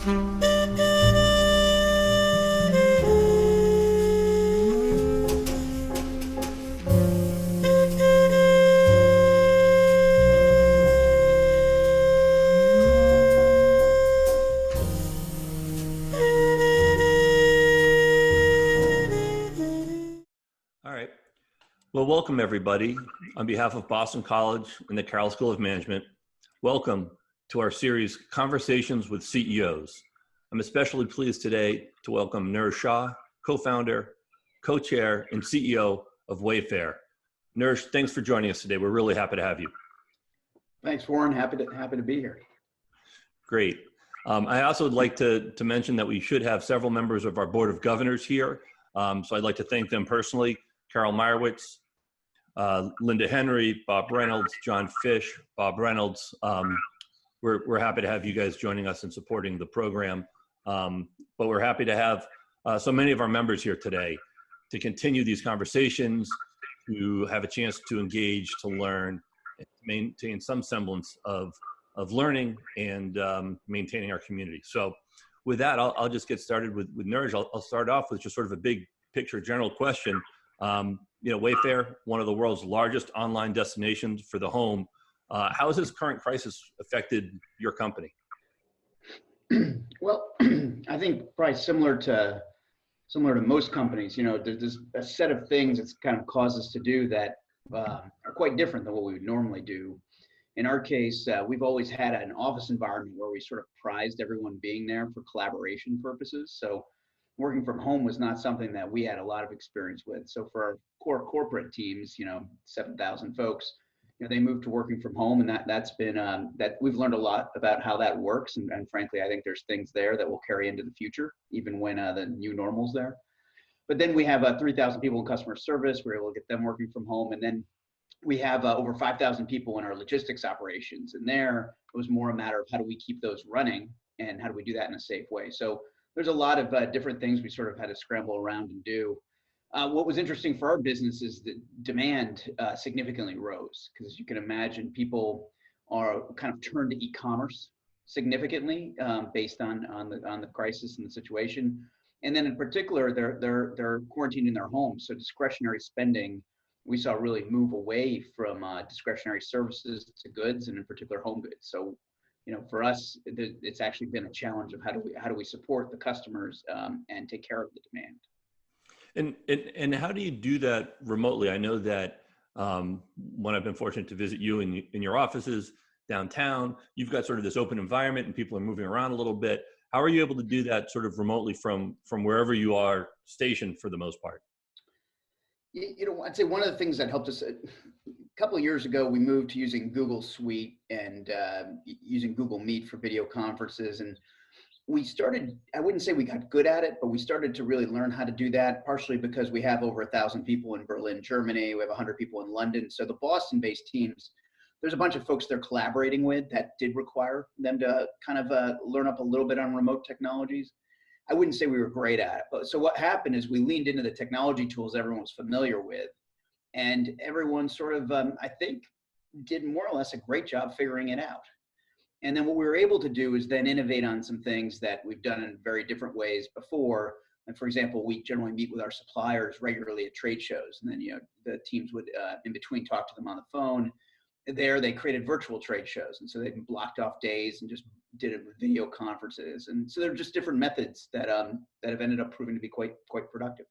All right. Well, welcome everybody. On behalf of Boston College and the Carroll School of Management, welcome to our series, Conversations with CEOs. I'm especially pleased today to welcome Niraj Shah, co-founder, co-chair, and CEO of Wayfair. Niraj, thanks for joining us today. We're really happy to have you. Thanks, Warren. Happy to be here. Great. I also would like to mention that we should have several members of our Board of Governors here. So I'd like to thank them personally. Carol Meyerowitz, Linda Henry, Bob Reynolds, John Fish, Bob Reynolds. We're happy to have you guys joining us and supporting the program. But we're happy to have so many of our members here today to continue these conversations, to have a chance to engage, to learn, and maintain some semblance of learning and maintaining our community. So with that, I'll just get started with Niraj. I'll start off with just sort of a big picture general question. Wayfair, one of the world's largest online destinations for the home. How has this current crisis affected your company? Well, I think probably similar to most companies. There's a set of things that's kind of caused us to do that are quite different than what we would normally do. In our case, we've always had an office environment where we sort of prized everyone being there for collaboration purposes. So working from home was not something that we had a lot of experience with. So for our core corporate teams, 7,000 folks, they moved to working from home, and that's been that we've learned a lot about how that works. And frankly, I think there's things there that will carry into the future, even when the new normal's there. But then we have 3,000 people in customer service. We're able to get them working from home, and then we have over 5,000 people in our logistics operations. And there it was more a matter of how do we keep those running and how do we do that in a safe way. So there's a lot of different things we sort of had to scramble around and do. What was interesting for our business is that demand significantly rose, because as you can imagine, people are kind of turned to e-commerce significantly based on the crisis and the situation. And then in particular, they're quarantined in their homes, so discretionary spending we saw really move away from discretionary services to goods, and in particular home goods. So for us, it's actually been a challenge of how do we support the customers and take care of the demand. And how do you do that remotely? I know that when I've been fortunate to visit you in your offices downtown, you've got sort of this open environment and people are moving around a little bit. How are you able to do that sort of remotely from wherever you are stationed for the most part? I'd say one of the things that helped us a couple of years ago, we moved to using Google Suite and using Google Meet for video conferences. And we started, I wouldn't say we got good at it, but we started to really learn how to do that, partially because we have over 1,000 people in Berlin, Germany. We have 100 people in London. So the Boston-based teams, there's a bunch of folks they're collaborating with that did require them to kind of learn up a little bit on remote technologies. I wouldn't say we were great at it, but so what happened is we leaned into the technology tools everyone was familiar with, and everyone sort of, I think, did more or less a great job figuring it out. And then what we were able to do is then innovate on some things that we've done in very different ways before. And for example, we generally meet with our suppliers regularly at trade shows, and then the teams would in between talk to them on the phone. There they created virtual trade shows, and so they blocked off days and just did it with video conferences. And so there are just different methods that have ended up proving to be quite productive.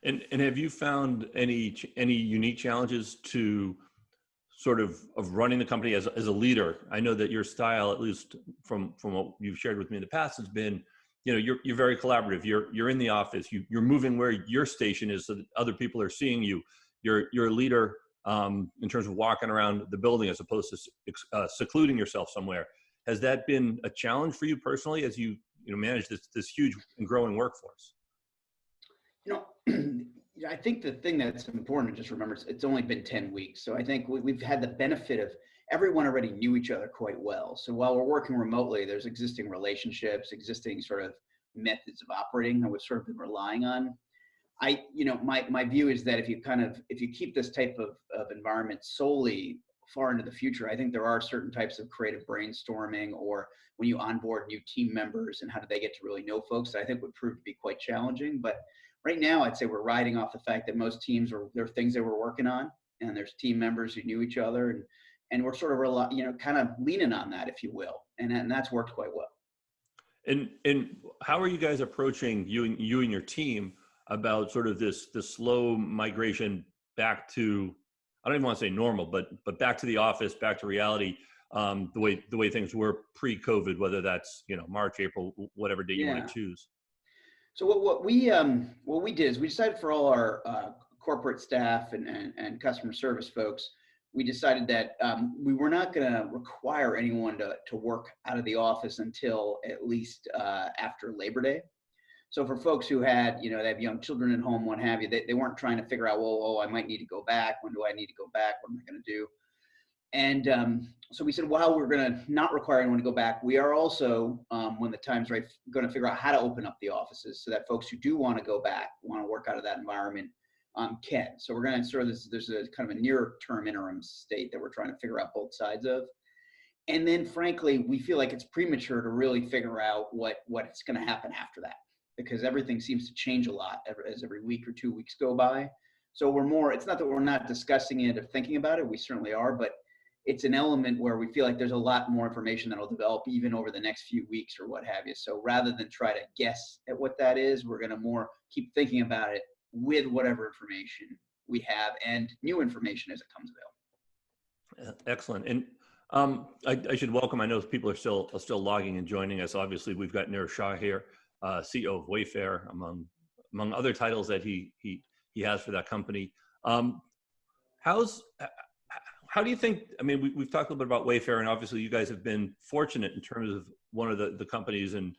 And have you found any unique challenges to sort of running the company as a leader? I know that your style, at least from what you've shared with me in the past, has been, you're very collaborative. You're in the office. You're moving where your station is so that other people are seeing you. You're a leader in terms of walking around the building as opposed to secluding yourself somewhere. Has that been a challenge for you personally as you manage this huge and growing workforce? I think the thing that's important to just remember is it's only been 10 weeks. So I think we've had the benefit of everyone already knew each other quite well. So while we're working remotely, there's existing relationships, existing sort of methods of operating that we've sort of been relying on. My view is that if you keep this type of environment solely far into the future, I think there are certain types of creative brainstorming, or when you onboard new team members and how do they get to really know folks, that I think would prove to be quite challenging. But right now, I'd say we're riding off the fact that most teams there are things they were working on, and there's team members who knew each other, and we're sort of kind of leaning on that, if you will, and that's worked quite well. And how are you guys approaching you and your team about sort of this slow migration back to, I don't even want to say normal, but back to the office, back to reality, the way things were pre-COVID, whether that's March, April, whatever date you want to choose. So what we did is we decided for all our corporate staff and customer service folks, we decided that we were not going to require anyone to work out of the office until at least after Labor Day. So for folks who had, they have young children at home, what have you, they weren't trying to figure out, well, I might need to go back. When do I need to go back? What am I going to do? And so we said, while we're going to not require anyone to go back, we are also, when the time's right, going to figure out how to open up the offices so that folks who do want to go back, want to work out of that environment, can. So we're going to sort of, there's a kind of a near-term interim state that we're trying to figure out both sides of. And then, frankly, we feel like it's premature to really figure out what's going to happen after that, because everything seems to change a lot as every week or 2 weeks go by. So it's not that we're not discussing it or thinking about it, we certainly are, but it's an element where we feel like there's a lot more information that'll develop even over the next few weeks or what have you. So rather than try to guess at what that is, we're going to more keep thinking about it with whatever information we have and new information as it comes available. Excellent. And I should welcome, I know people are still logging and joining us. Obviously, we've got Nir Shah here, CEO of Wayfair, among other titles that he has for that company. How do you think, I mean, we've talked a little bit about Wayfair, and obviously you guys have been fortunate in terms of one of the companies, and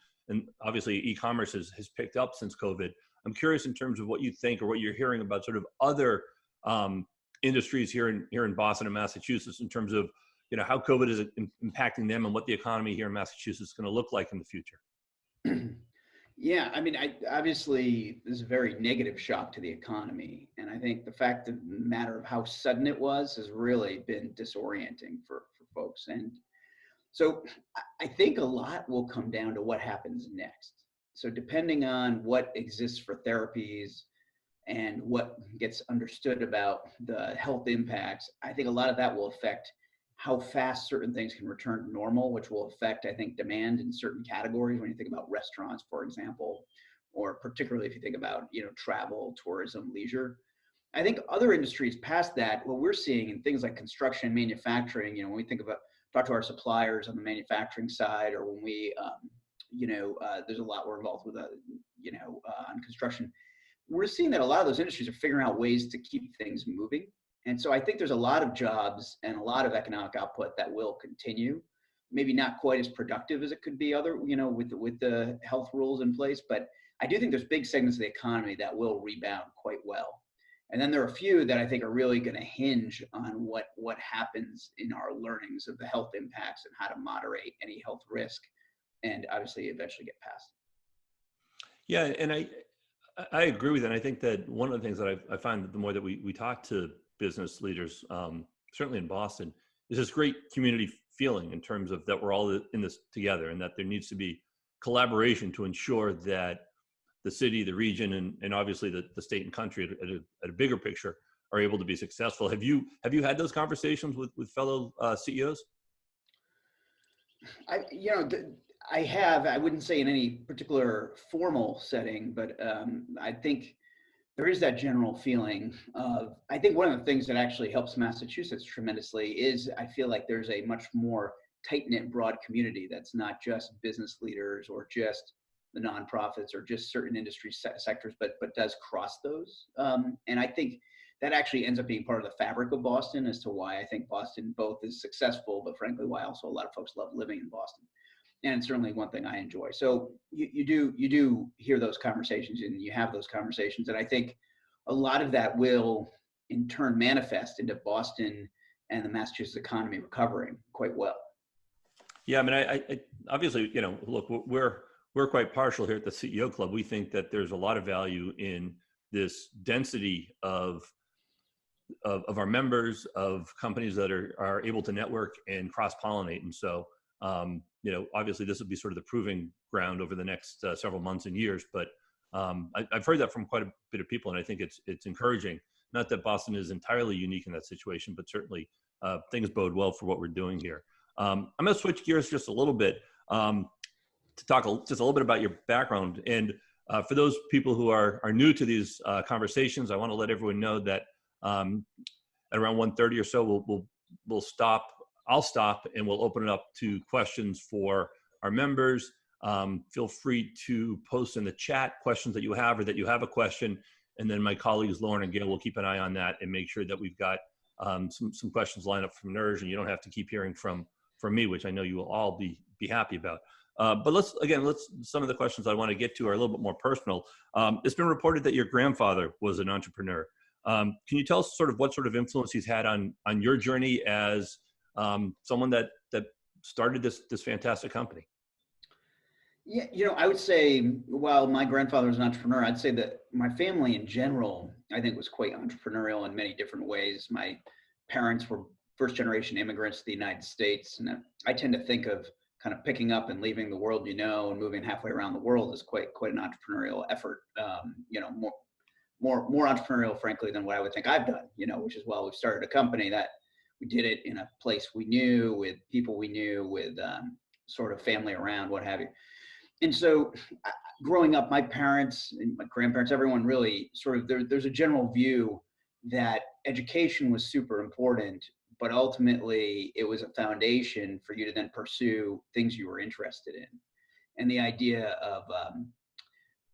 obviously e-commerce has picked up since COVID. I'm curious in terms of what you think or what you're hearing about sort of other industries here in Boston and Massachusetts in terms of, how COVID is impacting them and what the economy here in Massachusetts is going to look like in the future. Yeah, I mean, obviously this is a very negative shock to the economy. And I think the fact of the matter of how sudden it was has really been disorienting for folks. And so I think a lot will come down to what happens next. So depending on what exists for therapies and what gets understood about the health impacts, I think a lot of that will affect how fast certain things can return to normal, which will affect, I think, demand in certain categories. When you think about restaurants, for example, or particularly if you think about, travel, tourism, leisure. I think other industries past that, what we're seeing in things like construction, manufacturing, when we talk to our suppliers on the manufacturing side, or when we, there's a lot we're involved with, on construction. We're seeing that a lot of those industries are figuring out ways to keep things moving. And so I think there's a lot of jobs and a lot of economic output that will continue, maybe not quite as productive as it could be with the health rules in place, but I do think there's big segments of the economy that will rebound quite well. And then there are a few that I think are really going to hinge on what happens in our learnings of the health impacts and how to moderate any health risk and obviously eventually get past. Yeah, and I agree with that. I think that one of the things that I find that the more that we talk to business leaders, certainly in Boston, is this great community feeling in terms of that we're all in this together, and that there needs to be collaboration to ensure that the city, the region, and obviously the state and country at a bigger picture are able to be successful. Have you had those conversations with fellow CEOs? I have. I wouldn't say in any particular formal setting, but I think there is that general feeling of, I think one of the things that actually helps Massachusetts tremendously is I feel like there's a much more tight-knit, broad community that's not just business leaders or just the nonprofits or just certain industry sectors, but does cross those. And I think that actually ends up being part of the fabric of Boston as to why I think Boston both is successful, but frankly, why also a lot of folks love living in Boston. And it's certainly one thing I enjoy. So you do hear those conversations and you have those conversations. And I think a lot of that will in turn manifest into Boston and the Massachusetts economy recovering quite well. Yeah, I mean, I obviously, look, we're quite partial here at the CEO Club. We think that there's a lot of value in this density of of our members, of companies that are able to network and cross-pollinate. And so, obviously this will be sort of the proving ground over the next several months and years. But I've heard that from quite a bit of people, and I think it's encouraging. Not that Boston is entirely unique in that situation, but certainly things bode well for what we're doing here. I'm going to switch gears just a little bit to talk just a little bit about your background. And for those people who are new to these conversations, I want to let everyone know that at around 1:30 or so, we'll stop. I'll stop and we'll open it up to questions for our members. Feel free to post in the chat questions that you have or that you have a question. And then my colleagues, Lauren and Gail, will keep an eye on that and make sure that we've got some questions lined up from NERJ, and you don't have to keep hearing from me, which I know you will all be happy about. But some of the questions I want to get to are a little bit more personal. It's been reported that your grandfather was an entrepreneur. Can you tell us what sort of influence he's had on your journey as someone that started this fantastic company? Yeah, I would say, while my grandfather was an entrepreneur, I'd say that my family in general, I think, was quite entrepreneurial in many different ways. My parents were first-generation immigrants to the United States, and I tend to think of kind of picking up and leaving the world, and moving halfway around the world is quite an entrepreneurial effort. More entrepreneurial, frankly, than what I would think I've done. Which is, well, we've started a company that we did it in a place we knew, with people we knew, with sort of family around, what have you. And so, growing up, my parents and my grandparents, everyone really sort of, there's a general view that education was super important, but ultimately it was a foundation for you to then pursue things you were interested in. And the idea of,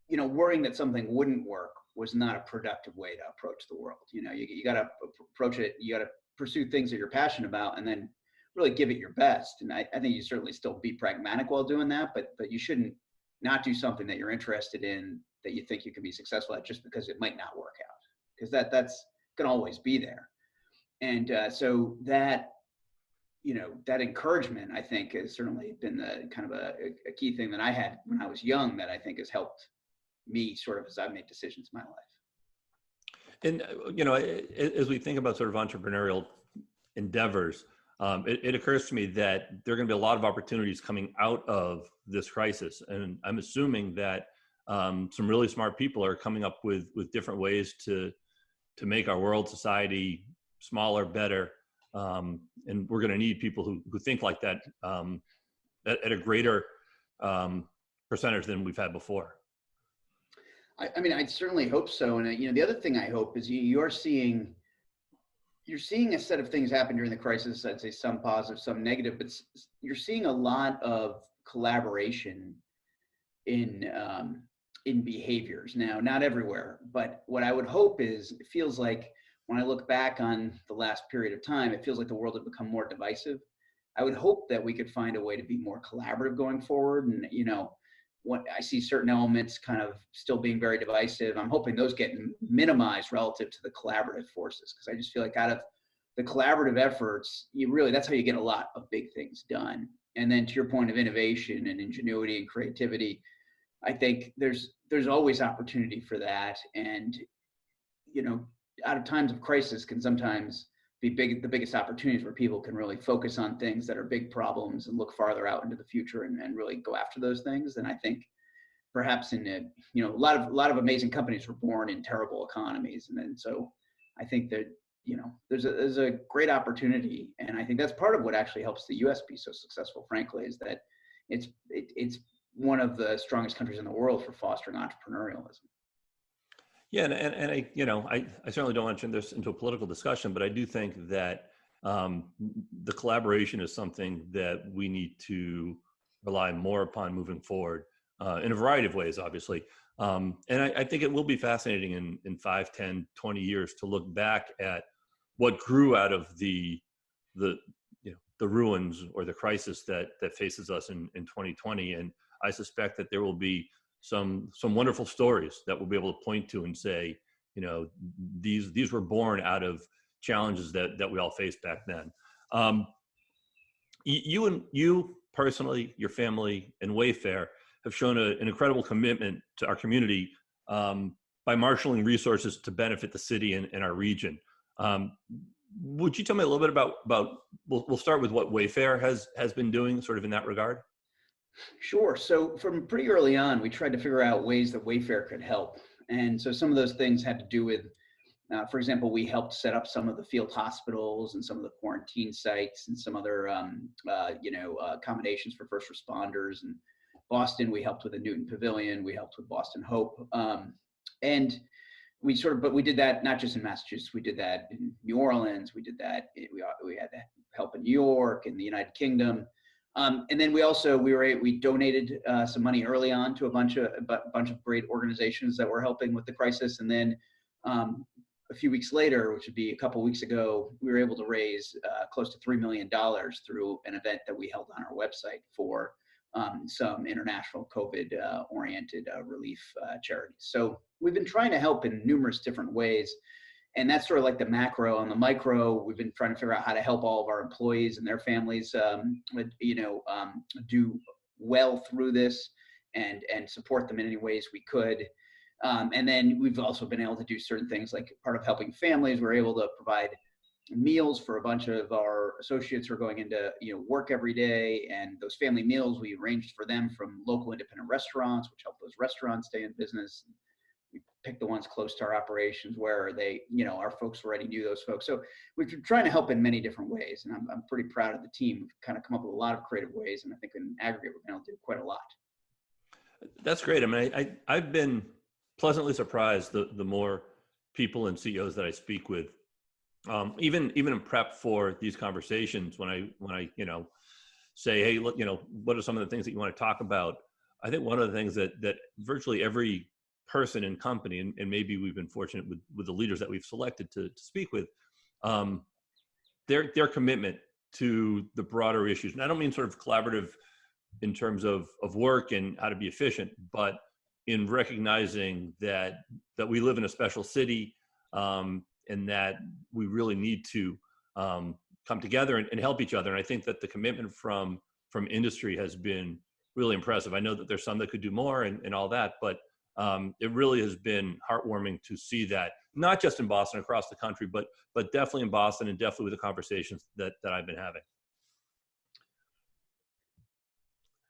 worrying that something wouldn't work was not a productive way to approach the world. You got to approach it, you got to pursue things that you're passionate about, and then really give it your best. And I think you certainly still be pragmatic while doing that, but you shouldn't not do something that you're interested in, that you think you can be successful at, just because it might not work out, because that's going to always be there. And so that encouragement, I think, has certainly been the kind of a key thing that I had when I was young, that I think has helped me sort of as I've made decisions in my life. And, as we think about sort of entrepreneurial endeavors, it occurs to me that there are going to be a lot of opportunities coming out of this crisis. And I'm assuming that some really smart people are coming up with different ways to make our world, society smaller, better. And we're going to need people who think like that at a greater percentage than we've had before. I mean, I certainly hope so. And, the other thing I hope is you're seeing a set of things happen during the crisis. I'd say some positive, some negative, but you're seeing a lot of collaboration in behaviors. Now, not everywhere, but what I would hope is, it feels like when I look back on the last period of time, it feels like the world had become more divisive. I would hope that we could find a way to be more collaborative going forward. And, what I see certain elements kind of still being very divisive, I'm hoping those get minimized relative to the collaborative forces, because I just feel like out of the collaborative efforts, that's how you get a lot of big things done. And then, to your point of innovation and ingenuity and creativity, I think there's always opportunity for that. And, out of times of crisis can sometimes be the biggest opportunities, where people can really focus on things that are big problems and look farther out into the future and really go after those things. And I think perhaps a lot of amazing companies were born in terrible economies. And so I think that, there's a great opportunity. And I think that's part of what actually helps the US be so successful, frankly, is that it's one of the strongest countries in the world for fostering entrepreneurialism. Yeah, and I certainly don't want to turn this into a political discussion, but I do think that the collaboration is something that we need to rely more upon moving forward in a variety of ways, obviously. And I think it will be fascinating in 5, 10, 20 years to look back at what grew out of the ruins or the crisis that faces us in 2020. And I suspect that there will be some wonderful stories that we'll be able to point to and say, these were born out of challenges that we all faced back then. You personally, your family, and Wayfair have shown an incredible commitment to our community by marshaling resources to benefit the city and our region. Would you tell me a little bit about we'll start with what Wayfair has been doing sort of in that regard? Sure. So from pretty early on, we tried to figure out ways that Wayfair could help. And so some of those things had to do with, for example, we helped set up some of the field hospitals and some of the quarantine sites and some other, accommodations for first responders. In Boston, we helped with the Newton Pavilion. We helped with Boston Hope. And but we did that not just in Massachusetts. We did that in New Orleans. We did that. We had help in New York and the United Kingdom. And then we donated some money early on to a bunch of great organizations that were helping with the crisis. And then a few weeks later, which would be a couple of weeks ago, we were able to raise close to $3 million through an event that we held on our website for some international COVID-oriented relief charities. So we've been trying to help in numerous different ways. And that's sort of like the macro. On the micro, we've been trying to figure out how to help all of our employees and their families, do well through this and support them in any ways we could. And then we've also been able to do certain things like part of helping families. We're able to provide meals for a bunch of our associates who are going into work every day, and those family meals we arranged for them from local independent restaurants, which help those restaurants stay in business. We picked the ones close to our operations where our folks already knew those folks. So we've been trying to help in many different ways, and I'm pretty proud of the team. We've kind of come up with a lot of creative ways, and I think in aggregate we're going to do quite a lot. That's great. I mean, I've been pleasantly surprised the more people and CEOs that I speak with, even in prep for these conversations, when I say, hey, look, what are some of the things that you want to talk about? I think one of the things that virtually every person and company, and maybe we've been fortunate with the leaders that we've selected to speak with, their commitment to the broader issues. And I don't mean sort of collaborative in terms of work and how to be efficient, but in recognizing that we live in a special city, and that we really need to come together and help each other. And I think that the commitment from industry has been really impressive. I know that there's some that could do more and all that, but it really has been heartwarming to see that, not just in Boston, across the country, but definitely in Boston, and definitely with the conversations that I've been having.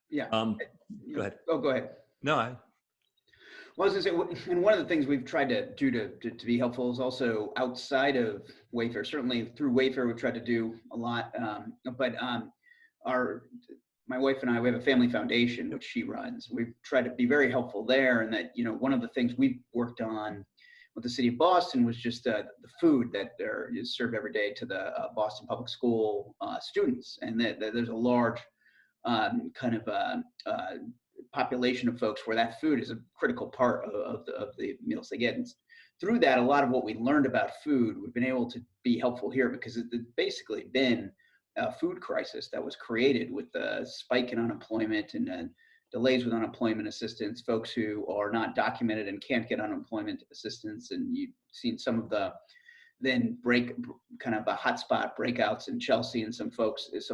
Yeah. Go ahead. Oh, go ahead. No, Well, I was going to say, and one of the things we've tried to do to be helpful is also outside of Wayfair. Certainly through Wayfair, we've tried to do a lot. But my wife and I, we have a family foundation, which she runs. We've tried to be very helpful there. And that, one of the things we worked on with the city of Boston was just the food that is served every day to the Boston Public School students. And that there's a large population of folks where that food is a critical part of the meals they get. And through that, a lot of what we learned about food, we've been able to be helpful here, because it's basically been a food crisis that was created with the spike in unemployment and delays with unemployment assistance, folks who are not documented and can't get unemployment assistance. And you've seen some of the then kind of a hotspot breakouts in Chelsea and some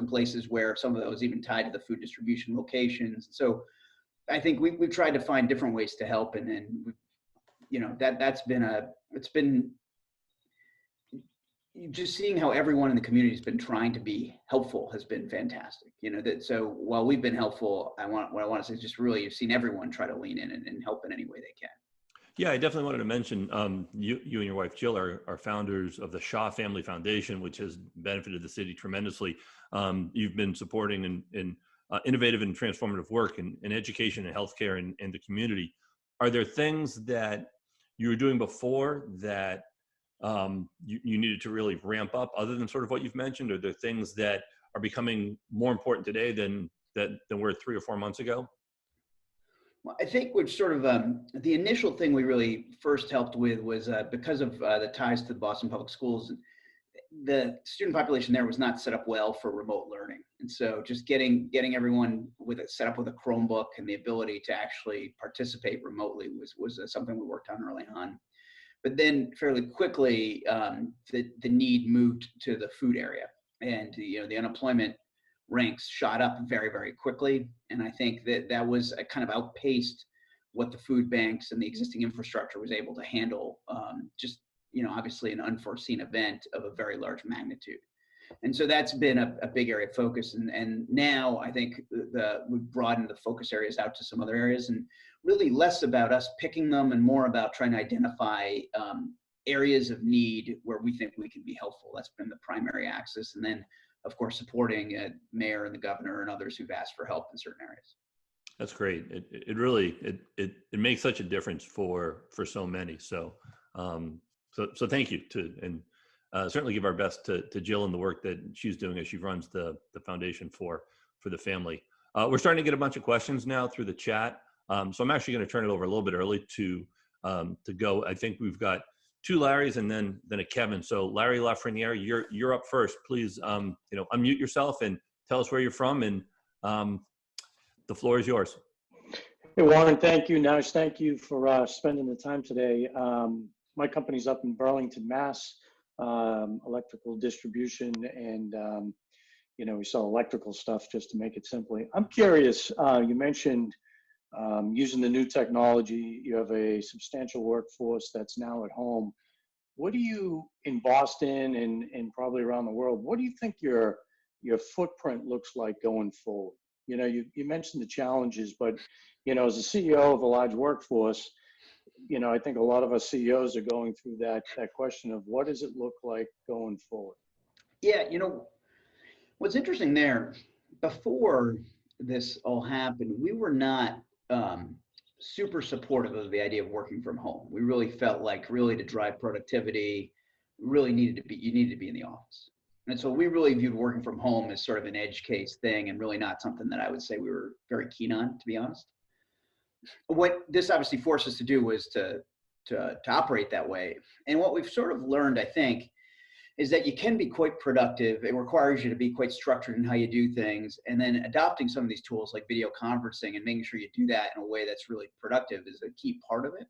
places where some of that was even tied to the food distribution locations. So I think we've tried to find different ways to help, and then it's been just seeing how everyone in the community has been trying to be helpful has been fantastic. So while we've been helpful, what I want to say is just really you've seen everyone try to lean in and help in any way they can. Yeah, I definitely wanted to mention you and your wife Jill are founders of the Shaw Family Foundation, which has benefited the city tremendously. You've been supporting in innovative and transformative work in education and healthcare and the community. Are there things that you were doing before that you needed to really ramp up, other than sort of what you've mentioned? Are there things that are becoming more important today than were 3 or 4 months ago? Well, I think which sort of the initial thing we really first helped with was because of the ties to the Boston Public Schools, the student population there was not set up well for remote learning. And so just getting everyone set up with a Chromebook and the ability to actually participate remotely was something we worked on early on. But then fairly quickly, the need moved to the food area, and the unemployment ranks shot up very, very quickly. And I think that was kind of outpaced what the food banks and the existing infrastructure was able to handle, just obviously an unforeseen event of a very large magnitude. And so that's been a big area of focus. And now I think we've broadened the focus areas out to some other areas, and really less about us picking them and more about trying to identify areas of need where we think we can be helpful. That's been the primary axis. And then, of course, supporting mayor and the governor and others who've asked for help in certain areas. That's great. It really makes such a difference for so many. So so thank you and certainly give our best to Jill and the work that she's doing as she runs the foundation for the family. We're starting to get a bunch of questions now through the chat. So I'm actually going to turn it over a little bit early to go. I think we've got 2 Larrys and then a Kevin. So Larry Lafreniere, you're up first. Please unmute yourself and tell us where you're from, and the floor is yours. Hey, Warren, thank you. Nash, thank you for spending the time today. My company's up in Burlington, Mass, electrical distribution, and we sell electrical stuff just to make it simple. I'm curious, you mentioned using the new technology. You have a substantial workforce that's now at home. What do you, in Boston and probably around the world, what do you think your footprint looks like going forward? You mentioned the challenges, but, as a CEO of a large workforce, I think a lot of us CEOs are going through that question of what does it look like going forward? Yeah, what's interesting there, before this all happened, we were not super supportive of the idea of working from home. We really felt like to drive productivity, you needed to be in the office. And so we really viewed working from home as sort of an edge case thing and really not something that I would say we were very keen on, to be honest. What this obviously forced us to do was to operate that way. And what we've sort of learned, I think, is that you can be quite productive. It requires you to be quite structured in how you do things. And then adopting some of these tools like video conferencing and making sure you do that in a way that's really productive is a key part of it.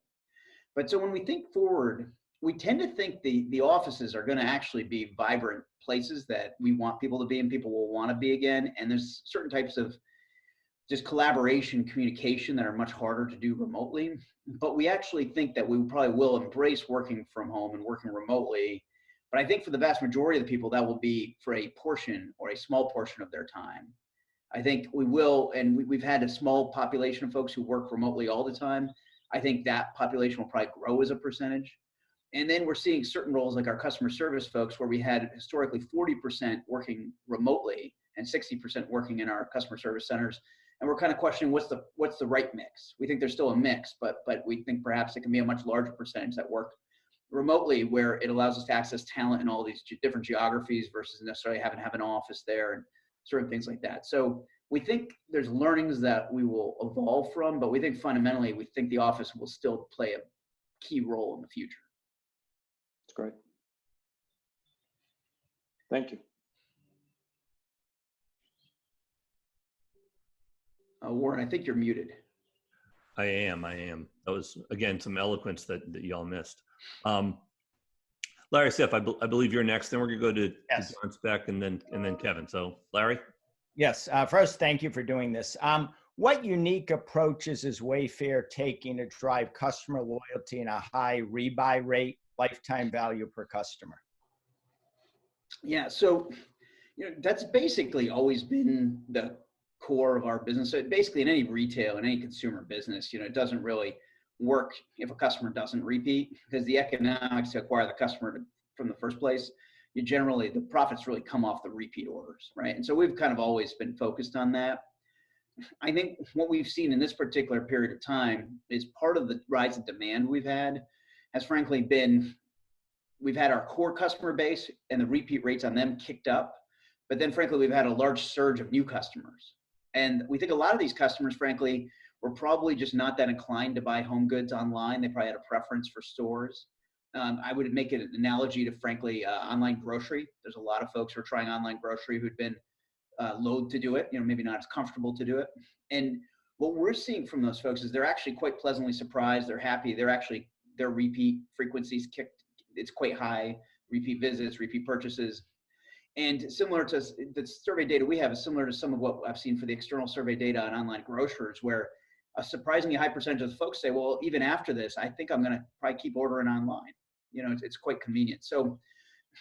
But so when we think forward, we tend to think the offices are going to actually be vibrant places that we want people to be and people will want to be again. And there's certain types of just collaboration, communication that are much harder to do remotely. But we actually think that we probably will embrace working from home and working remotely. But I think for the vast majority of the people, that will be for a portion or a small portion of their time. I think we will, and we've had a small population of folks who work remotely all the time. I think that population will probably grow as a percentage. And then we're seeing certain roles like our customer service folks where we had historically 40% working remotely and 60% working in our customer service centers. And we're kind of questioning what's the right mix. We think there's still a mix, but we think perhaps it can be a much larger percentage that work remotely where it allows us to access talent in all these different geographies versus necessarily having to have an office there and certain things like that. So we think there's learnings that we will evolve from, but we think fundamentally, we think the office will still play a key role in the future. That's great. Thank you. Warren, I think you're muted. I am. That was, again, some eloquence that y'all missed. Larry Siff, I believe you're next. Then we're going to go to John Speck and then Kevin. So Larry? Yes. First, thank you for doing this. What unique approaches is Wayfair taking to drive customer loyalty and a high rebuy rate, lifetime value per customer? Yeah, so that's basically always been the core of our business. So basically in any retail, in any consumer business, it doesn't really work if a customer doesn't repeat, because the economics to acquire the customer from the first place, the profits really come off the repeat orders, right? And so we've kind of always been focused on that. I think what we've seen in this particular period of time is part of the rise in demand we've had has frankly been, we've had our core customer base and the repeat rates on them kicked up, but then frankly, we've had a large surge of new customers. And we think a lot of these customers, frankly, were probably just not that inclined to buy home goods online. They probably had a preference for stores. I would make an analogy to, frankly, online grocery. There's a lot of folks who are trying online grocery who'd been loath to do it, maybe not as comfortable to do it. And what we're seeing from those folks is they're actually quite pleasantly surprised. They're happy. Their repeat frequencies it's quite high, repeat visits, repeat purchases. And similar to the survey data we have is similar to some of what I've seen for the external survey data on online grocers, where a surprisingly high percentage of the folks say, well, even after this, I think I'm going to probably keep ordering online. You know, it's quite convenient. So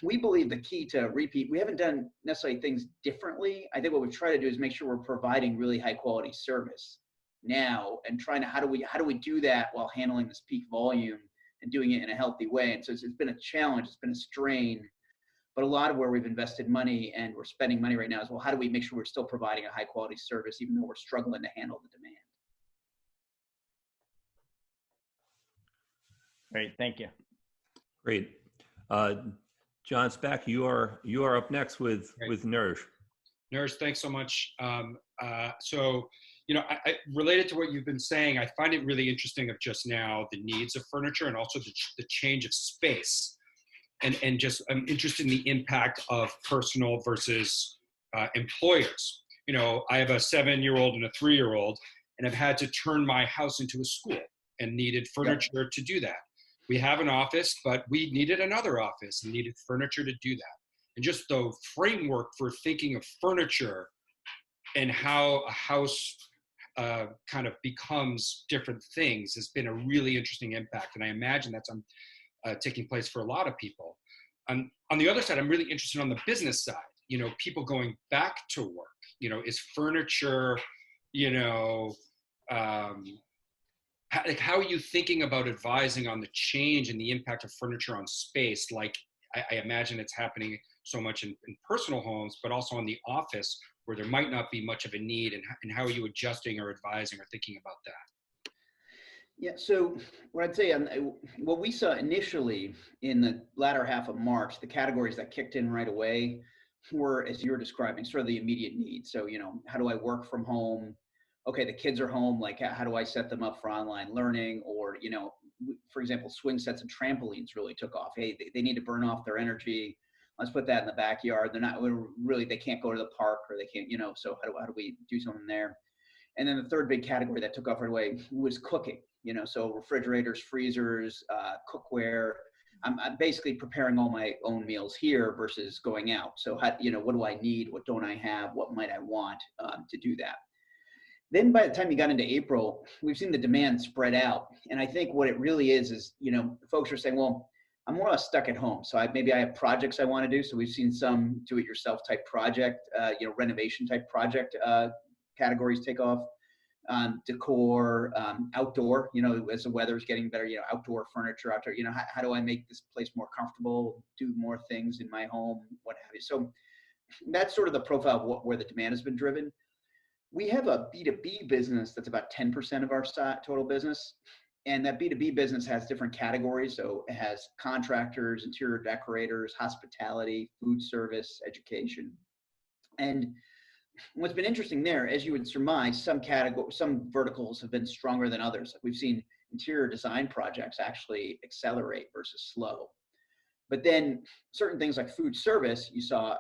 we believe the key to repeat, we haven't done necessarily things differently. I think what we try to do is make sure we're providing really high quality service now, and trying to, how do we do that while handling this peak volume and doing it in a healthy way. And so it's been a challenge, it's been a strain, but a lot of where we've invested money and we're spending money right now is, well, how do we make sure we're still providing a high quality service even though we're struggling to handle the demand? Great, thank you. Great. John Spack, you are up next with Nurj. Nurj, thanks so much. So, you know, I related to what you've been saying, I find it really interesting of just now the needs of furniture and also the change of space. And just I'm interested in the impact of personal versus employers. You know, I have a 7-year-old and a 3-year-old, and I've had to turn my house into a school and needed furniture to do that. We have an office, but we needed another office and needed furniture to do that. And just the framework for thinking of furniture and how a house kind of becomes different things has been a really interesting impact. And I imagine that's taking place for a lot of people. On the other side, I'm really interested on the business side, you know, people going back to work, you know, is furniture, you know, how are you thinking about advising on the change and the impact of furniture on space? Like, I imagine it's happening so much in personal homes, but also in the office where there might not be much of a need, and how are you adjusting or advising or thinking about that? Yeah, so what I'd say, what we saw initially in the latter half of March, the categories that kicked in right away were, as you were describing, sort of the immediate needs. So, you know, how do I work from home? Okay, the kids are home, like how do I set them up for online learning? Or, you know, for example, swing sets and trampolines really took off. Hey, they need to burn off their energy. Let's put that in the backyard. They're not really, they can't go to the park, or they can't, you know, so how do we do something there? And then the third big category that took off right away was cooking, you know, so refrigerators, freezers, cookware. I'm basically preparing all my own meals here versus going out. So, how, you know, what do I need? What don't I have? What might I want to do that? Then by the time you got into April, we've seen the demand spread out. And I think what it really is, you know, folks are saying, well, I'm more or less stuck at home. So maybe I have projects I want to do. So we've seen some do-it-yourself type project, you know, renovation type project categories take off. Decor, outdoor, you know, as the weather's getting better, you know, outdoor furniture, outdoor, you know, how do I make this place more comfortable, do more things in my home, what have you. So that's sort of the profile of where the demand has been driven. We have a B2B business that's about 10% of our total business. And that B2B business has different categories. So it has contractors, interior decorators, hospitality, food service, education. And what's been interesting there, as you would surmise, some verticals have been stronger than others. We've seen interior design projects actually accelerate versus slow. But then certain things like food service, you saw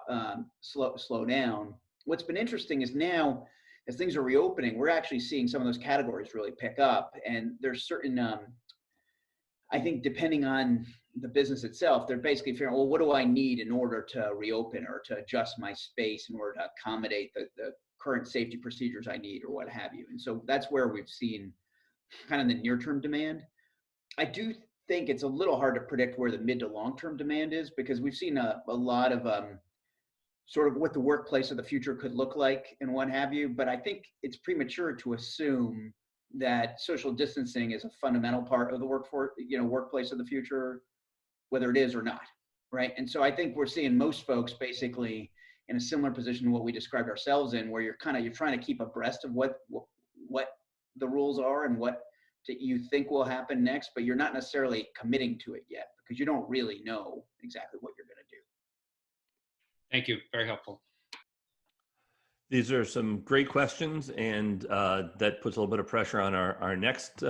slow down. What's been interesting is now, as things are reopening, we're actually seeing some of those categories really pick up. And there's certain, I think depending on the business itself, they're basically figuring, well, what do I need in order to reopen or to adjust my space in order to accommodate the current safety procedures I need or what have you. And so that's where we've seen kind of the near-term demand. I do think it's a little hard to predict where the mid to long-term demand is, because we've seen a lot of sort of what the workplace of the future could look like and what have you. But I think it's premature to assume that social distancing is a fundamental part of the workplace of the future, whether it is or not, right? And so I think we're seeing most folks basically in a similar position to what we described ourselves in, where you're trying to keep abreast of what the rules are and what you think will happen next, but you're not necessarily committing to it yet because you don't really know exactly what you're going to do. Thank you. Very helpful. These are some great questions, and that puts a little bit of pressure on our next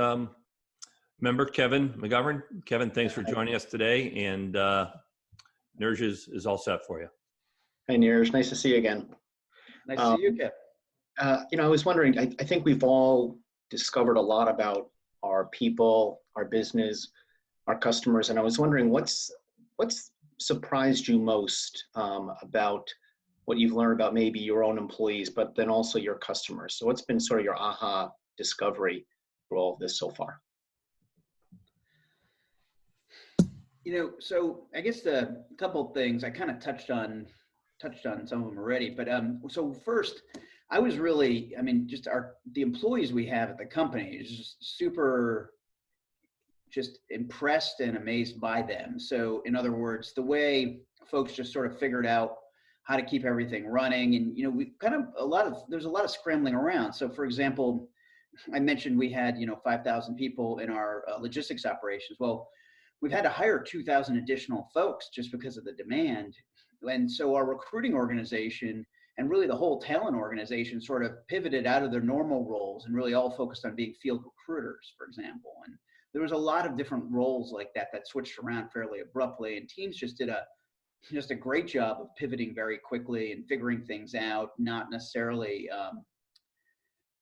member, Kevin McGovern. Kevin, thanks for joining us today, and Nurj is all set for you. Hey, Nurj, nice to see you again. Nice to see you, Kevin. You know, I was wondering, I think we've all discovered a lot about our people, our business, our customers, and I was wondering what's surprised you most about what you've learned about maybe your own employees, but then also your customers. So what's been sort of your aha discovery for all of this so far? So I guess the couple of things I kind of touched on some of them already, but so first, I was really, I mean, just the employees we have at the company is just super just impressed and amazed by them. So in other words, the way folks just sort of figured out how to keep everything running, and we kind of there's a lot of scrambling around. So for example, I mentioned we had 5,000 people in our logistics operations. Well, we've had to hire 2,000 additional folks just because of the demand. And so our recruiting organization and really the whole talent organization sort of pivoted out of their normal roles and really all focused on being field recruiters, for example. And there was a lot of different roles like that switched around fairly abruptly, and teams just did a great job of pivoting very quickly and figuring things out, not necessarily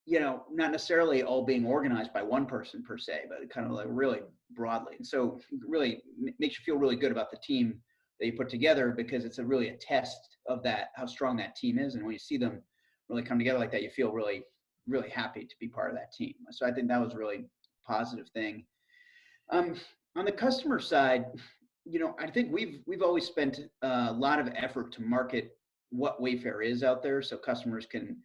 not necessarily all being organized by one person per se, but kind of like really broadly. And so really makes you feel really good about the team that you put together, because it's really a test of that, how strong that team is. And when you see them really come together like that, you feel really, really happy to be part of that team. So I think that was a really positive thing. On the customer side, I think we've always spent a lot of effort to market what Wayfair is out there, so customers can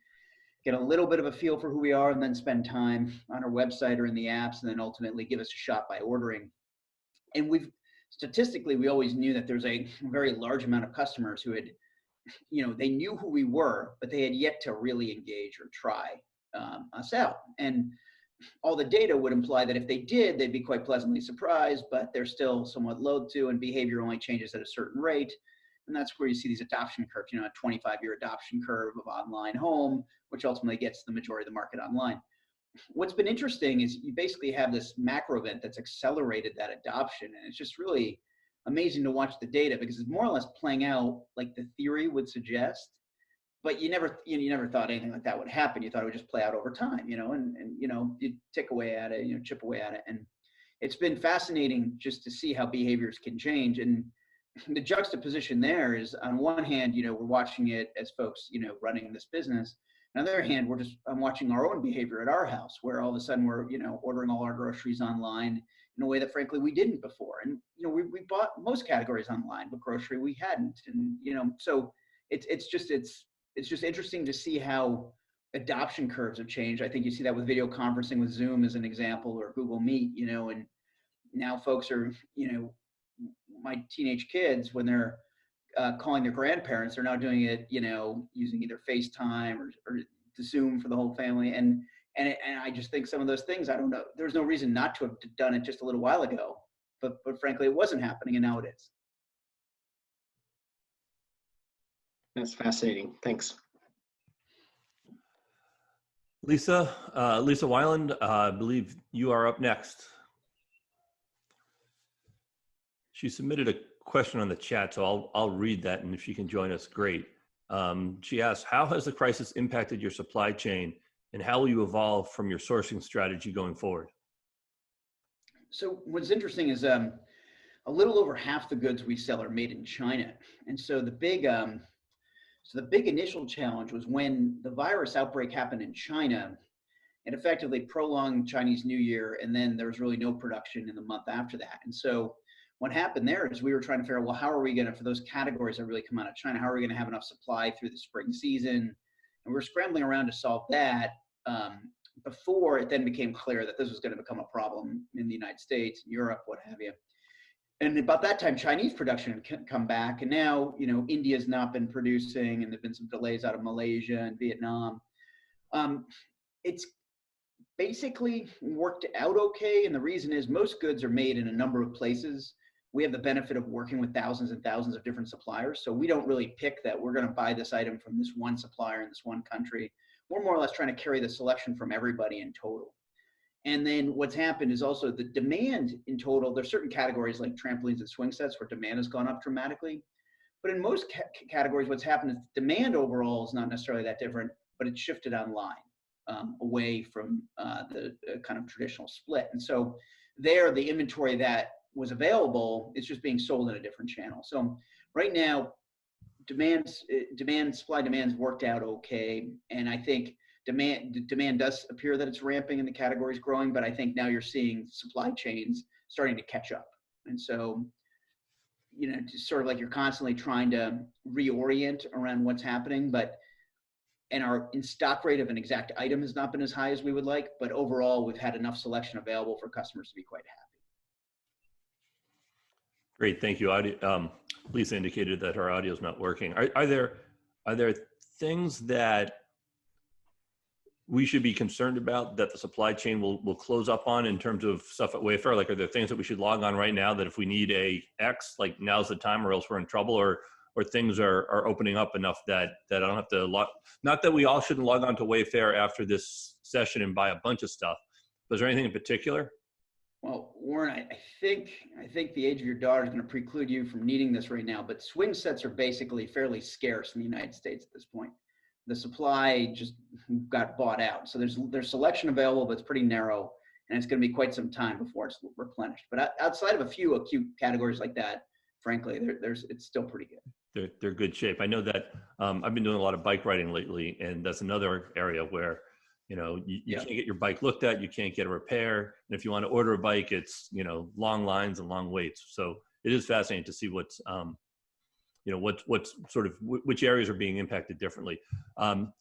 get a little bit of a feel for who we are and then spend time on our website or in the apps and then ultimately give us a shot by ordering. And statistically, we always knew that there's a very large amount of customers who had, they knew who we were, but they had yet to really engage or try us out. And all the data would imply that if they did, they'd be quite pleasantly surprised, but they're still somewhat loath to, and behavior only changes at a certain rate. And that's where you see these adoption curves, a 25-year adoption curve of online home, which ultimately gets the majority of the market online. What's been interesting is you basically have this macro event that's accelerated that adoption. And it's just really amazing to watch the data, because it's more or less playing out like the theory would suggest. But you never thought anything like that would happen. You thought it would just play out over time, and you tick away at it, chip away at it. And it's been fascinating just to see how behaviors can change. And the juxtaposition there is, on one hand, we're watching it as folks, running this business. On the other hand, I'm watching our own behavior at our house, where all of a sudden we're, ordering all our groceries online in a way that frankly we didn't before. And, we bought most categories online, but grocery we hadn't. And, so it's just interesting to see how adoption curves have changed. I think you see that with video conferencing with Zoom as an example, or Google Meet, and now folks are, my teenage kids, when they're calling their grandparents, they're now doing it, using either FaceTime or the Zoom for the whole family. And I just think some of those things, I don't know, there's no reason not to have done it just a little while ago, but frankly, it wasn't happening, and now it is. That's fascinating. Thanks. Lisa Weiland, I believe you are up next. She submitted a question on the chat, so I'll read that, and if she can join us, great. She asked, how has the crisis impacted your supply chain, and how will you evolve from your sourcing strategy going forward? So what's interesting is a little over half the goods we sell are made in China. And so the big initial challenge was when the virus outbreak happened in China. It effectively prolonged Chinese New Year, and then there was really no production in the month after that. And so what happened there is we were trying to figure out, well, how are we going to, for those categories that really come out of China, how are we going to have enough supply through the spring season? And we're scrambling around to solve that before it then became clear that this was going to become a problem in the United States, Europe, what have you. And about that time, Chinese production had come back, and now, India's not been producing, and there've been some delays out of Malaysia and Vietnam. It's basically worked out okay, and the reason is most goods are made in a number of places. We have the benefit of working with thousands and thousands of different suppliers, so we don't really pick that we're going to buy this item from this one supplier in this one country. We're more or less trying to carry the selection from everybody in total. And then what's happened is also the demand in total. There's certain categories like trampolines and swing sets where demand has gone up dramatically. But in most categories, what's happened is demand overall is not necessarily that different, but it's shifted online away from the kind of traditional split. And so there, the inventory that was available is just being sold in a different channel. So right now, supply demand's worked out okay. And I think demand does appear that it's ramping and the category's growing, but I think now you're seeing supply chains starting to catch up. And so just sort of like you're constantly trying to reorient around what's happening, and our in-stock rate of an exact item has not been as high as we would like, but overall, we've had enough selection available for customers to be quite happy. Great, thank you. Lisa indicated that her audio is not working. Are there things that we should be concerned about that the supply chain will close up on in terms of stuff at Wayfair? Like, are there things that we should log on right now that if we need a X, like now's the time or else we're in trouble, or things are opening up enough that I don't have to log, not that we all shouldn't log on to Wayfair after this session and buy a bunch of stuff, but is there anything in particular? Well, Warren, I think the age of your daughter is going to preclude you from needing this right now, but swing sets are basically fairly scarce in the United States at this point. The supply just got bought out. So there's selection available, but it's pretty narrow, and it's going to be quite some time before it's replenished. But outside of a few acute categories like that, frankly, it's still pretty good. They're good shape. I know that I've been doing a lot of bike riding lately, and that's another area where, you can't get your bike looked at, you can't get a repair. And if you want to order a bike, it's, long lines and long waits. So it is fascinating to see what's sort of which areas are being impacted differently.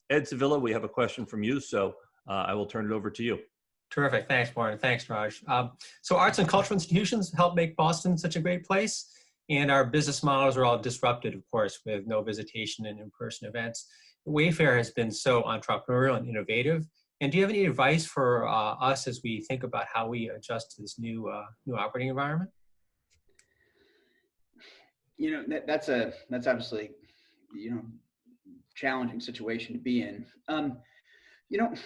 Ed Sevilla, we have a question from you, so I will turn it over to you. Terrific. Thanks, Warren. Thanks, Raj. So arts and cultural institutions help make Boston such a great place. And our business models are all disrupted, of course, with no visitation and in-person events. Wayfair has been so entrepreneurial and innovative. And do you have any advice for us as we think about how we adjust to this new operating environment? That's obviously, challenging situation to be in.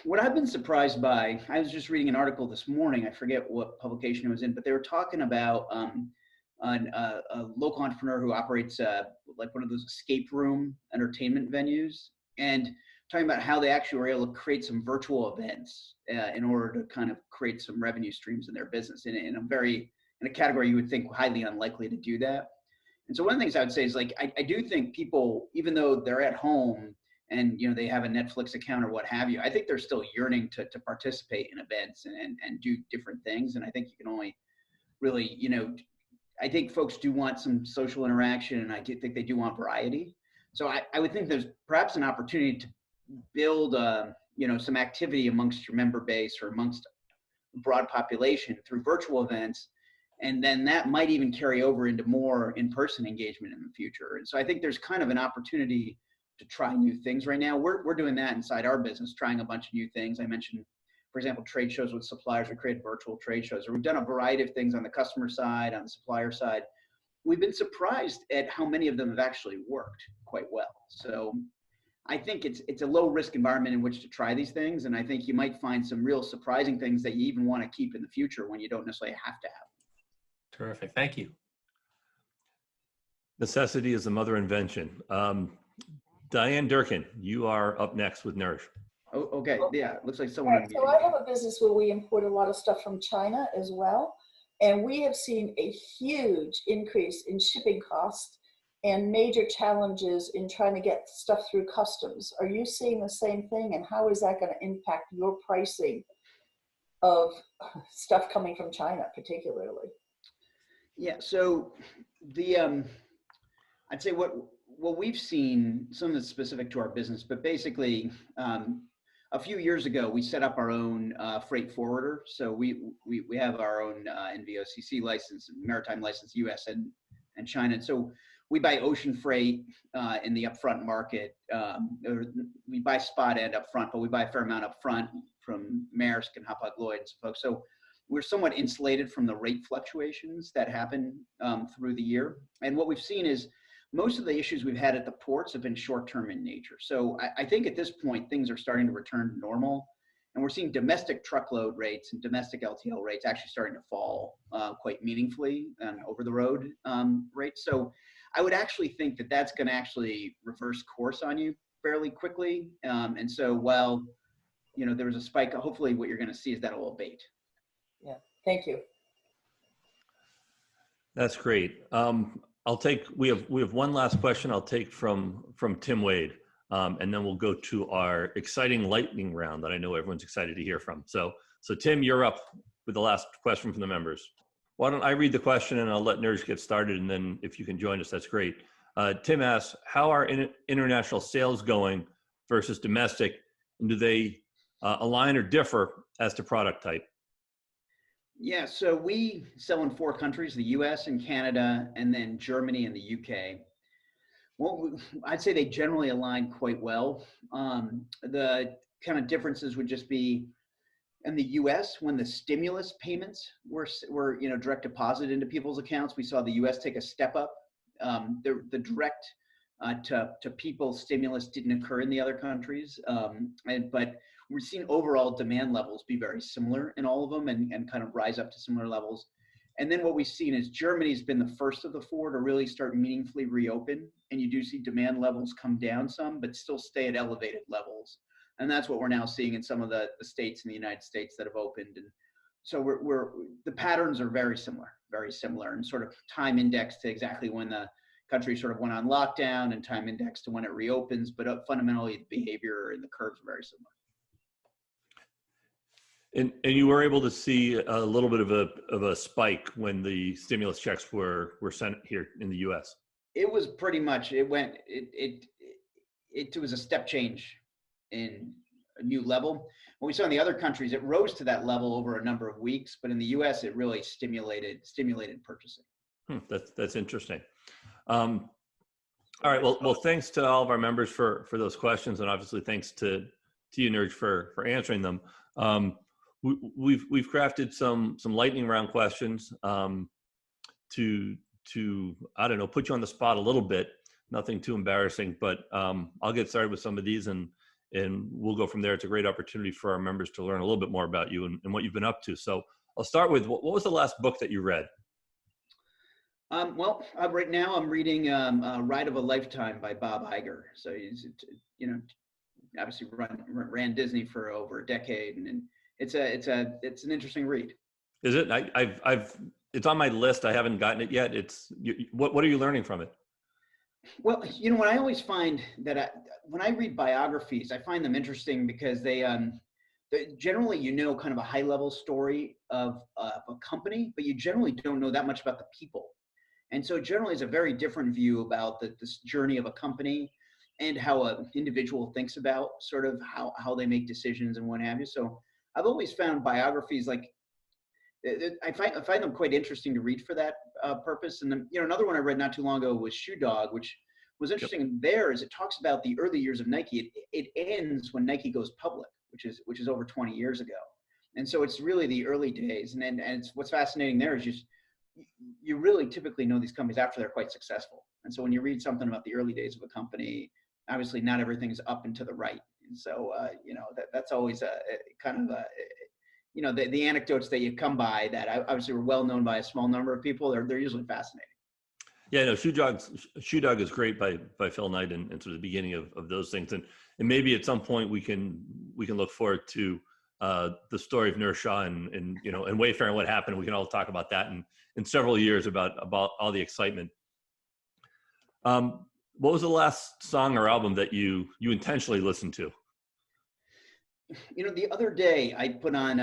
What I've been surprised by, I was just reading an article this morning, I forget what publication it was in, but they were talking about a local entrepreneur who operates like one of those escape room entertainment venues, and talking about how they actually were able to create some virtual events in order to kind of create some revenue streams in their business in a category you would think highly unlikely to do that. And so one of the things I would say is, like, I do think people, even though they're at home and, they have a Netflix account or what have you, I think they're still yearning to participate in events and do different things. And I think you can only really, I think folks do want some social interaction, and I do think they do want variety. So I would think there's perhaps an opportunity to build, some activity amongst your member base or amongst a broad population through virtual events. And then that might even carry over into more in-person engagement in the future. And so I think there's kind of an opportunity to try new things right now. We're doing that inside our business, trying a bunch of new things. I mentioned, for example, trade shows with suppliers. We created virtual trade shows, or we've done a variety of things on the customer side, on the supplier side. We've been surprised at how many of them have actually worked quite well. So I think it's a low risk environment in which to try these things. And I think you might find some real surprising things that you even want to keep in the future when you don't necessarily have to have them. Terrific. Thank you. Necessity is the mother invention. Diane Durkin, you are up next with Nourish. Oh, okay. Yeah, looks like someone. Right, so I have a business where we import a lot of stuff from China as well. And we have seen a huge increase in shipping costs and major challenges in trying to get stuff through customs. Are you seeing the same thing? And how is that going to impact your pricing of stuff coming from China particularly? Yeah, so I'd say what we've seen, some of it's specific to our business, but basically a few years ago, we set up our own freight forwarder. So we have our own NVOCC license, maritime license, US and China. And so we buy ocean freight in the upfront market. We buy spot and upfront, but we buy a fair amount upfront from Maersk and Hapag-Lloyd and some folks. So we're somewhat insulated from the rate fluctuations that happen through the year. And what we've seen is most of the issues we've had at the ports have been short-term in nature. So I think at this point, things are starting to return to normal. And we're seeing domestic truckload rates and domestic LTL rates actually starting to fall quite meaningfully and over-the-road rates. So I would actually think that that's going to actually reverse course on you fairly quickly. And so while, there was a spike, hopefully what you're going to see is that it will abate. Yeah, thank you. That's great. We have one last question I'll take from Tim Wade, and then we'll go to our exciting lightning round that I know everyone's excited to hear from. So Tim, you're up with the last question from the members. Why don't I read the question and I'll let Nerj get started, and then if you can join us, that's great. Tim asks, how are international sales going versus domestic, and do they align or differ as to product type? Yeah, so we sell in 4 countries, the US and Canada, and then Germany and the UK. Well, I'd say they generally align quite well. The kind of differences would just be in the US, when the stimulus payments were direct deposit into people's accounts, we saw the US take a step up. The direct to people stimulus didn't occur in the other countries, but we're seeing overall demand levels be very similar in all of them and kind of rise up to similar levels. And then what we've seen is Germany's been the first of the 4 to really start meaningfully reopen, and you do see demand levels come down some, but still stay at elevated levels. And that's what we're now seeing in some of the states in the United States that have opened. And so the patterns are very similar, and sort of time indexed to exactly when the country sort of went on lockdown, and time indexed to when it reopens. But fundamentally, the behavior and the curves are very similar. And you were able to see a little bit of a spike when the stimulus checks were sent here in the U.S. It was pretty much, it was a step change in a new level. When we saw in the other countries, it rose to that level over a number of weeks, but in the U.S., it really stimulated purchasing. That's interesting. All right. Well, thanks to all of our members for those questions, and obviously thanks to you, Nerj, for answering them. We've crafted some lightning round questions to I don't know, put you on the spot a little bit. Nothing too embarrassing, but I'll get started with some of these, and we'll go from there. It's a great opportunity for our members to learn a little bit more about you and what you've been up to. So I'll start with, what was the last book that you read? Right now I'm reading Ride of a Lifetime by Bob Iger. So he's, obviously ran Disney for over a decade, and it's an interesting read. Is it? It's on my list. I haven't gotten it yet. What are you learning from it? Well, what I always find that when I read biographies, I find them interesting because they generally, kind of a high level story of a company, but you generally don't know that much about the people. And so generally is a very different view about this journey of a company and how an individual thinks about sort of how they make decisions and what have you. So I've always found biographies I find them quite interesting to read for that purpose. And then, another one I read not too long ago was Shoe Dog, which was interesting. There is, it talks about the early years of Nike. It ends when Nike goes public, which is over 20 years ago. And so it's really the early days. And it's, what's fascinating there is just, you really typically know these companies after they're quite successful. And so when you read something about the early days of a company, obviously not everything is up and to the right. And so, that's always a kind of the anecdotes that you come by that obviously were well known by a small number of people. They're usually fascinating. Yeah, no, Shoe Dog is great by Phil Knight, and sort of the beginning of those things. And maybe at some point we can look forward to the story of Nerj Shah and Wayfair and what happened. We can all talk about that in several years about all the excitement. What was the last song or album that you intentionally listened to? The other day I put on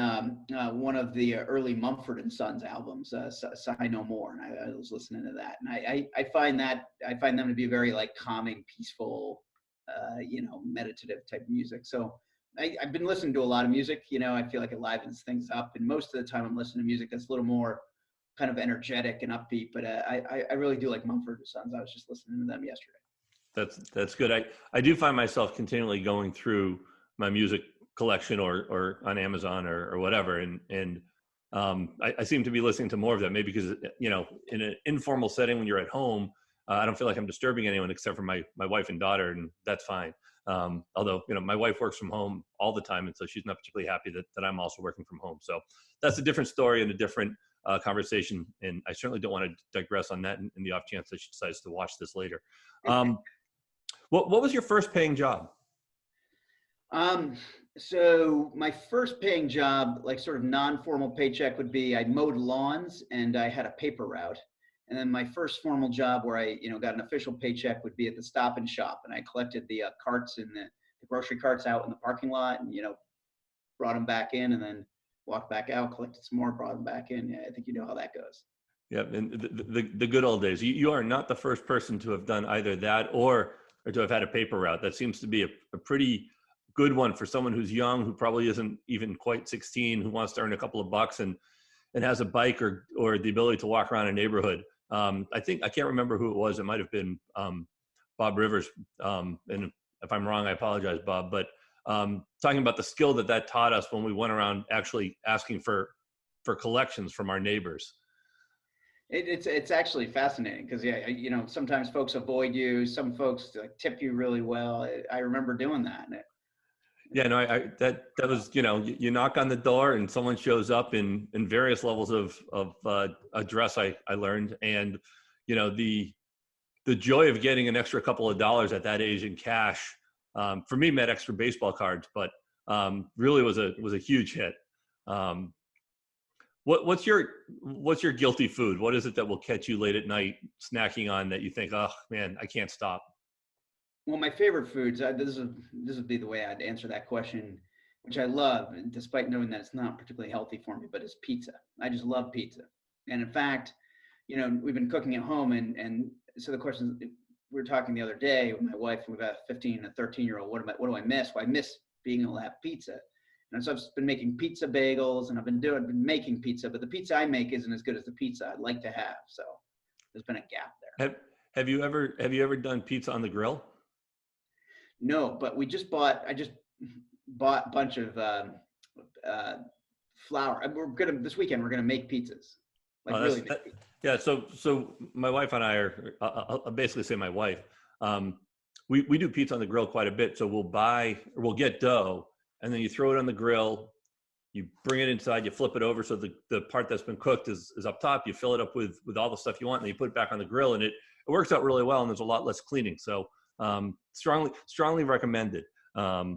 one of the early Mumford & Sons albums, Sigh No More, and I was listening to that, and I find them to be very calming, peaceful, meditative type music. So I've been listening to a lot of music. I feel like it livens things up, and most of the time I'm listening to music that's a little more kind of energetic and upbeat. But I really do like Mumford & Sons. I was just listening to them yesterday. That's good. I do find myself continually going through my music collection or on Amazon or whatever, and I seem to be listening to more of that, maybe because in an informal setting when you're at home, I don't feel like I'm disturbing anyone except for my wife and daughter, and that's fine. Although my wife works from home all the time, and so she's not particularly happy that I'm also working from home. So that's a different story and a different conversation, and I certainly don't want to digress on that in the off chance that she decides to watch this later. What was your first paying job? So my first paying job, sort of non-formal paycheck, would be I mowed lawns and I had a paper route. And then my first formal job where I, got an official paycheck would be at the Stop and Shop, and I collected the carts and the grocery carts out in the parking lot, and brought them back in, and then walked back out, collected some more, brought them back in. Yeah, I think you know how that goes. Yeah, and the good old days. You are not the first person to have done either that or to have had a paper route. That seems to be a pretty good one for someone who's young, who probably isn't even quite 16, who wants to earn a couple of bucks and has a bike or the ability to walk around a neighborhood. I can't remember who it was. It might have been Bob Rivers. And if I'm wrong, I apologize, Bob. But talking about the skill that taught us when we went around actually asking for collections from our neighbors. It's actually fascinating because sometimes folks avoid you. Some folks like tip you really well. I remember doing that. Yeah, no, that was, you knock on the door and someone shows up in various levels of address. I learned, and the joy of getting an extra couple of dollars at that age in cash for me meant extra baseball cards, but really was a huge hit. What's your guilty food? What is it that will catch you late at night snacking on that you think, oh man, I can't stop? Well, my favorite foods, this would be the way I'd answer that question, which I love, despite knowing that it's not particularly healthy for me, but it's pizza. I just love pizza. And in fact, we've been cooking at home, and so the question is, we were talking the other day with my wife, we've got a 15 and a 13-year-old, what do I miss? Well, I miss being able to have pizza. And so I've been making pizza bagels, and I've been making pizza, but the pizza I make isn't as good as the pizza I'd like to have. So there's been a gap there. Have you ever done pizza on the grill? No, but I just bought a bunch of flour. This weekend we're gonna make pizzas. Really make pizzas. Yeah. So my wife and I are, I'll basically say my wife, we do pizza on the grill quite a bit. So we'll get dough, and then you throw it on the grill, you bring it inside, you flip it over. So the part that's been cooked is up top. You fill it up with all the stuff you want, and then you put it back on the grill, and it works out really well. And there's a lot less cleaning. So strongly recommended. My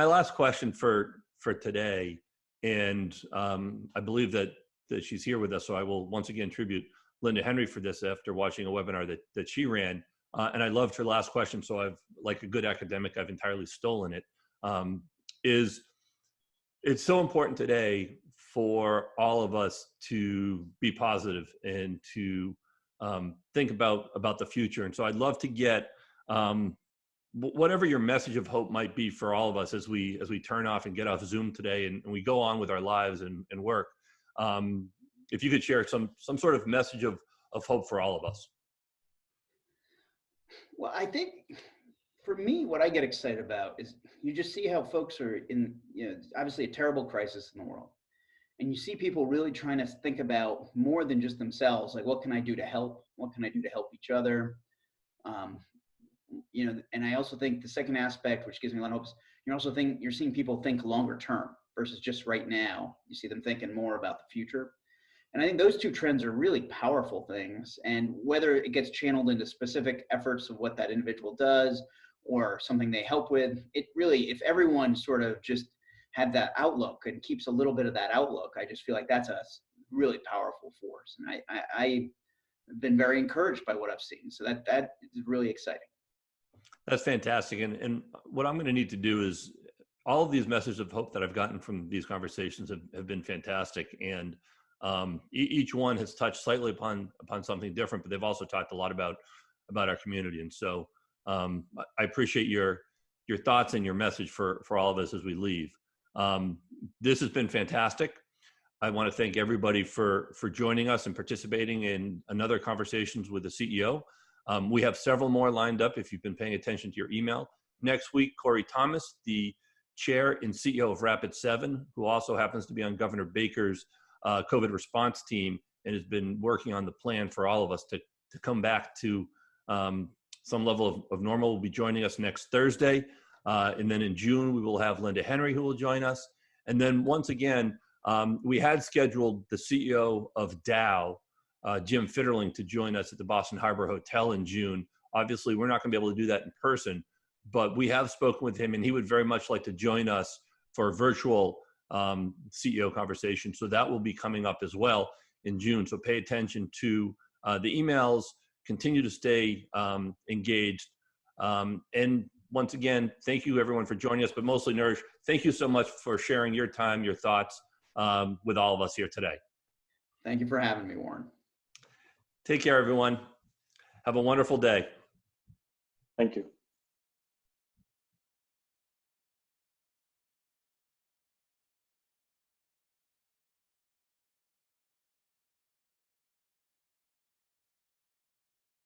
last question for today, and I believe that she's here with us, so I will once again tribute Linda Henry for this after watching a webinar that she ran. And I loved her last question, so like a good academic, I've entirely stolen it. It's so important today for all of us to be positive and to think about the future. And so I'd love to get whatever your message of hope might be for all of us as we turn off and get off Zoom today and we go on with our lives and work. If you could share some sort of message of hope for all of us. Well, I think for me, what I get excited about is you just see how folks are in, obviously a terrible crisis in the world. And you see people really trying to think about more than just themselves, like what can I do to help? What can I do to help each other? And I also think the second aspect, which gives me a lot of hope, you're seeing people think longer term versus just right now. You see them thinking more about the future. And I think those two trends are really powerful things. And whether it gets channeled into specific efforts of what that individual does or something they help with, it really, if everyone sort of just had that outlook and keeps a little bit of that outlook, I just feel like that's a really powerful force. And I've been very encouraged by what I've seen. So that is really exciting. That's fantastic. And what I'm going to need to do is, all of these messages of hope that I've gotten from these conversations have been fantastic. And each one has touched slightly upon something different, but they've also talked a lot about our community. And so I appreciate your thoughts and your message for all of us as we leave. This has been fantastic. I want to thank everybody for joining us and participating in another Conversations with the CEO. We have several more lined up if you've been paying attention to your email. Next week, Corey Thomas, the chair and CEO of Rapid7, who also happens to be on Governor Baker's COVID response team and has been working on the plan for all of us to come back to some level of normal, will be joining us next Thursday. And then in June, we will have Linda Henry, who will join us. And then once again, we had scheduled the CEO of Dow, Jim Fitterling, to join us at the Boston Harbor Hotel in June. Obviously, we're not going to be able to do that in person, but we have spoken with him, and he would very much like to join us for a virtual CEO conversation. So that will be coming up as well in June. So pay attention to the emails, continue to stay engaged. And once again, thank you everyone for joining us, but mostly Nourish, thank you so much for sharing your time, your thoughts with all of us here today. Thank you for having me, Warren. Take care, everyone. Have a wonderful day. Thank you.